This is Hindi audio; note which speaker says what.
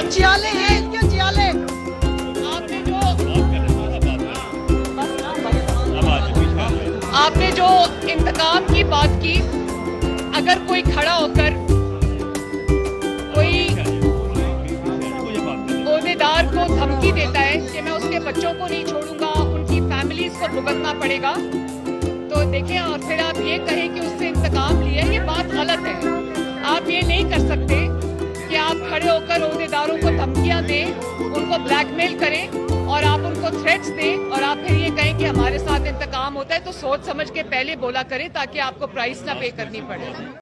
Speaker 1: चियाले हैं इनके चियाले।
Speaker 2: आपने जो इंतकाम की बात की, अगर कोई खड़ा होकर कोई ओहदेदार को धमकी देता है कि मैं उसके बच्चों को नहीं छोड़ूंगा, उनकी फैमिलीज को भुगतना पड़ेगा, तो देखें, और फिर आप ये कहें कि उससे इंतकाम लिया, ये बात गलत है। आप ये नहीं कर सकते कि आप खड़े होकर ओहदेदारों को धमकियां दें, उनको ब्लैकमेल करें और आप उनको थ्रेट्स दें और आप फिर ये कहें कि हमारे साथ इंतकाम होता है। तो सोच समझ के पहले बोला करें ताकि आपको प्राइस ना पे करनी पड़े।